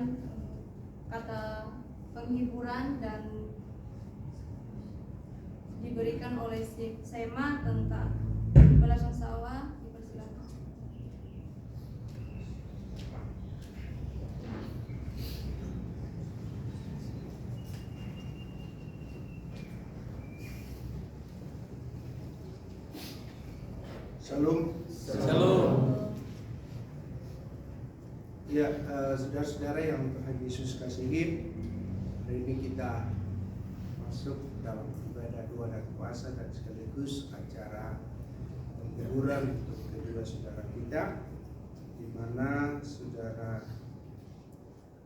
memberikan kata penghiburan dan diberikan oleh Sema tentang belasang sawah. Dipersilakan. Shalom. Shalom. Ya, saudara-saudara yang Tuhan Yesus kasihi, hari ini kita masuk dalam ibadah doa dan puasa dan sekaligus acara penghiburan untuk kedua saudara kita, di mana saudara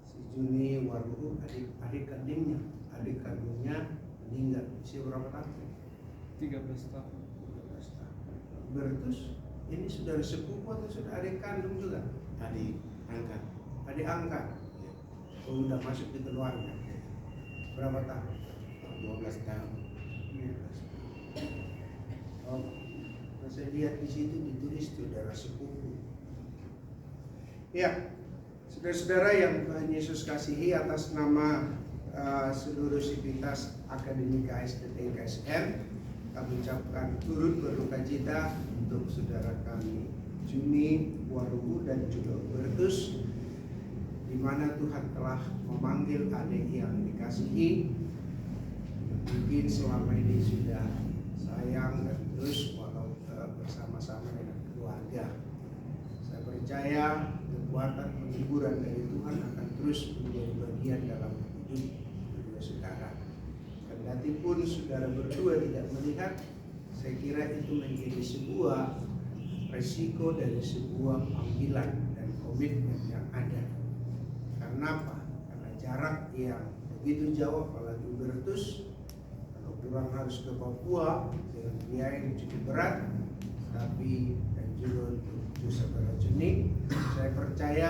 si Juni Waruhu, adik kandungnya meninggal. Usia berapa tahun? 13 tahun. 13 tahun. Bertus, ini saudara sepupu atau saudara adik kandung juga? Adik angkat. Ya. Oh, udah masuk di keluarga. Berapa tahun? 12 tahun. 12 tahun. Oh, saya lihat di situ ditulis saudara sepupu. Ya, saudara-saudara yang Tuhan Yesus kasihi, atas nama seluruh sivitas Akademika STT KSN, kami ucapkan turut berduka cita untuk saudara kami Juni Waruhu dan juga Bertus, di mana Tuhan telah memanggil adik yang dikasihi, yang mungkin selama ini sudah sayang dan terus walau bersama-sama dengan keluarga. Saya percaya kekuatan penghiburan dari Tuhan akan terus menjadi bagian dalam hidup kedua saudara. Kendati pun saudara berdua tidak melihat, saya kira itu menjadi sebuah resiko dari sebuah panggilan dan komitmen yang ada. Karena apa? Karena jarak yang begitu jauh, apalagi Bertus, kalau pulang harus ke Papua dengan biaya yang cukup berat, tapi dan juga untuk saudara Juni, saya percaya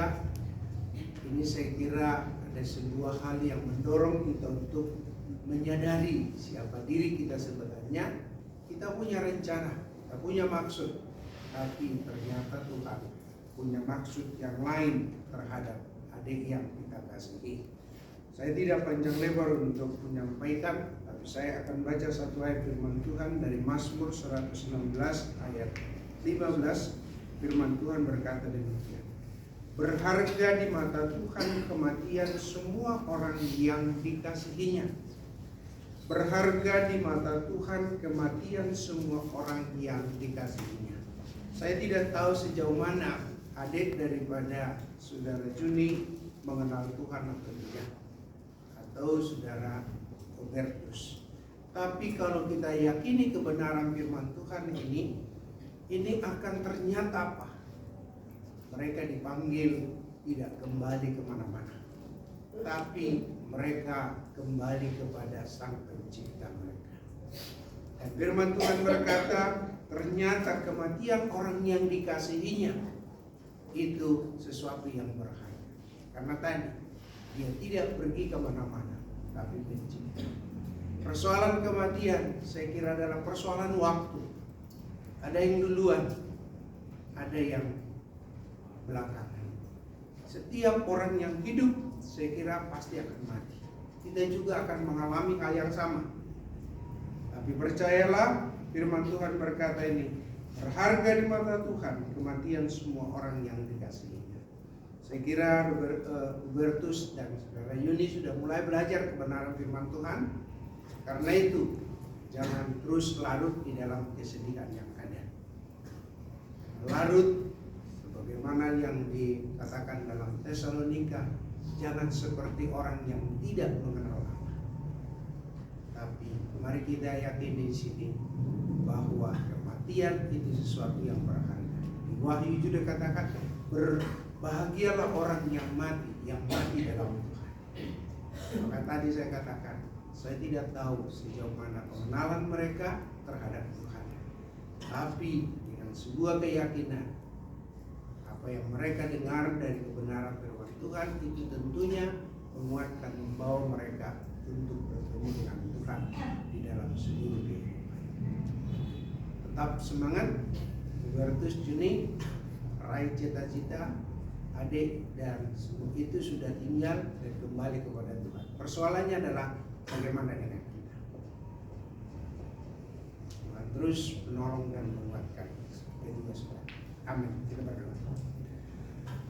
ini, saya kira ada sebuah hal yang mendorong kita untuk menyadari siapa diri kita sebenarnya. Kita punya rencana, kita punya maksud, tapi ternyata Tuhan punya maksud yang lain terhadap adik yang kita kasihi. Saya tidak panjang lebar untuk menyampaikan, tapi saya akan baca satu ayat firman Tuhan dari Mazmur 116 ayat 15. Firman Tuhan berkata demikian: berharga di mata Tuhan kematian semua orang yang dikasihinya. Berharga di mata Tuhan kematian semua orang yang dikasihinya. Saya tidak tahu sejauh mana adik daripada saudara Juni mengenal Tuhan atau tidak, atau saudara Robertus. Tapi kalau kita yakini kebenaran firman Tuhan ini akan ternyata apa? Mereka dipanggil tidak kembali kemana-mana, tapi mereka kembali kepada Sang Pencipta mereka. Dan firman Tuhan berkata, ternyata kematian orang yang dikasihinya itu sesuatu yang berharga. Karena tadi dia tidak pergi kemana-mana, tapi pencipta. Persoalan kematian saya kira adalah persoalan waktu. Ada yang duluan, ada yang belakangan. Setiap orang yang hidup saya kira pasti akan mati. Kita juga akan mengalami hal yang sama. Tapi percayalah, firman Tuhan berkata ini, berharga di mata Tuhan kematian semua orang yang dikasihinya. Saya kira Robertus dan saudara Yuni sudah mulai belajar kebenaran firman Tuhan. Karena itu jangan terus larut di dalam kesedihan yang ada. Larut sebagaimana yang dikatakan dalam Tesalonika, jangan seperti orang yang tidak mengenal Allah. Tapi mari kita yakini di sini bahwa kematian itu sesuatu yang berharga. Di Wahyu juga katakan, berbahagialah orang yang mati dalam Tuhan. Maka tadi saya katakan, saya tidak tahu sejauh mana pengenalan mereka terhadap Tuhan. Tapi dengan sebuah keyakinan, apa yang mereka dengar dari kebenaran firman Tuhan itu tentunya menguatkan, membawa mereka untuk bertemu dengan Tuhan di dalam seluruh kehidupan. Tetap semangat, Robertus Juni, raih cita-cita, adik dan semua itu sudah tinggal dan kembali kepada Tuhan. Persoalannya adalah bagaimana dengan kita. Tuhan terus menolong dan menguatkan. Itu juga sudah. Amin. Kita berdoa.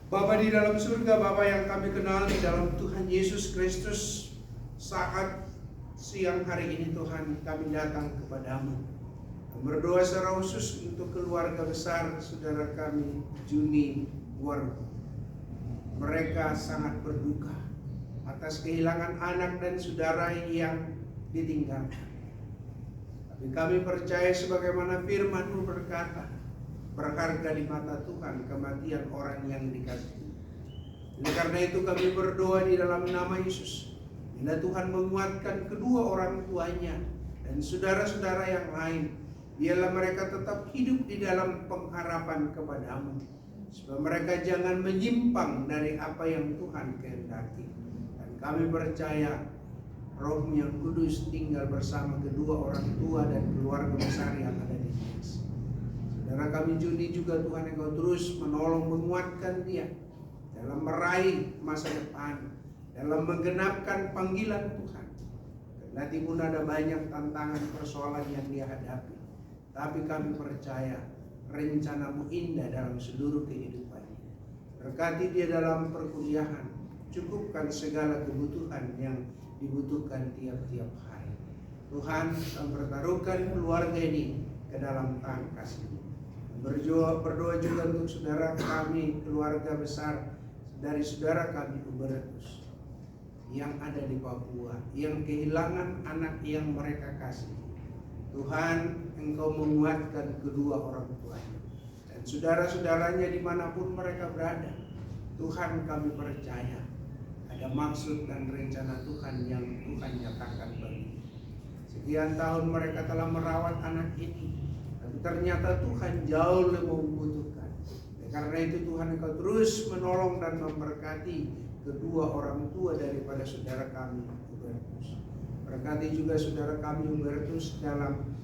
Bapa di dalam surga, Bapa yang kami kenal di dalam Tuhan Yesus Kristus, saat siang hari ini Tuhan kami datang kepadamu. Berdoa secara khusus untuk keluarga besar saudara kami Juni Wargo. Mereka sangat berduka atas kehilangan anak dan saudara yang ditinggalkan. Tapi kami percaya sebagaimana firman-Mu berkata, berharga di mata Tuhan kematian orang yang dikasihi. Oleh karena itu kami berdoa di dalam nama Yesus, bila Tuhan menguatkan kedua orang tuanya dan saudara-saudara yang lain, biarlah mereka tetap hidup di dalam pengharapan kepada-Mu, supaya mereka jangan menyimpang dari apa yang Tuhan kehendaki. Dan kami percaya Roh-Mu yang kudus tinggal bersama kedua orang tua dan keluarga besar yang ada di sini. Saudara kami Juni juga Tuhan, Engkau terus menolong menguatkan dia dalam meraih masa depan, dalam menggenapkan panggilan Tuhan. Kendati pun ada banyak tantangan persoalan yang dia hadapi, tapi kami percaya rencana-Mu indah dalam seluruh kehidupannya. Berkati dia dalam perkuliahan, cukupkan segala kebutuhan yang dibutuhkan tiap-tiap hari. Tuhan, kami pertaruhkan keluarga ini ke dalam tangan kasih-Mu. Berdoa juga untuk saudara kami, keluarga besar dari saudara kami Hubertus yang ada di Papua, yang kehilangan anak yang mereka kasih. Tuhan, Engkau menguatkan kedua orang tuanya dan saudara-saudaranya dimanapun mereka berada. Tuhan, kami percaya ada maksud dan rencana Tuhan yang Tuhan nyatakan bagi. Sekian tahun mereka telah merawat anak ini, tapi ternyata Tuhan jauh lebih membutuhkan. Karena itu Tuhan, Engkau terus menolong dan memberkati kedua orang tua daripada saudara kami Hubertus. Berkati juga saudara kami Hubertus dalam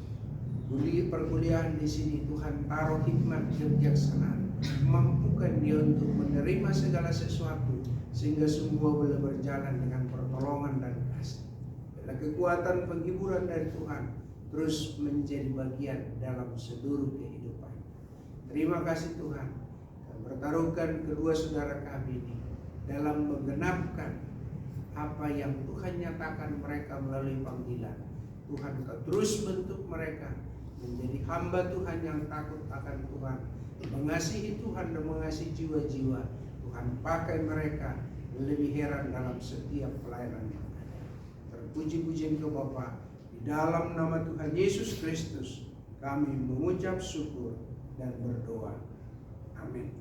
perkuliahan di sini. Tuhan, taruh hikmat kebijaksanaan, mampukan dia untuk menerima segala sesuatu sehingga semua boleh berjalan dengan pertolongan dan kasih. Bila kekuatan penghiburan dari Tuhan terus menjadi bagian dalam seluruh kehidupan. Terima kasih Tuhan, kami bertaruhkan kedua saudara kami ini dalam menggenapkan apa yang Tuhan nyatakan mereka melalui panggilan. Tuhan, Kau terus bentuk mereka menjadi hamba Tuhan yang takut akan Tuhan, mengasihi Tuhan dan mengasihi jiwa-jiwa. Tuhan, pakai mereka lebih heran dalam setiap pelayanan yang ada. Terpuji-puji Engkau Bapa, di dalam nama Tuhan Yesus Kristus kami mengucap syukur dan berdoa. Amin.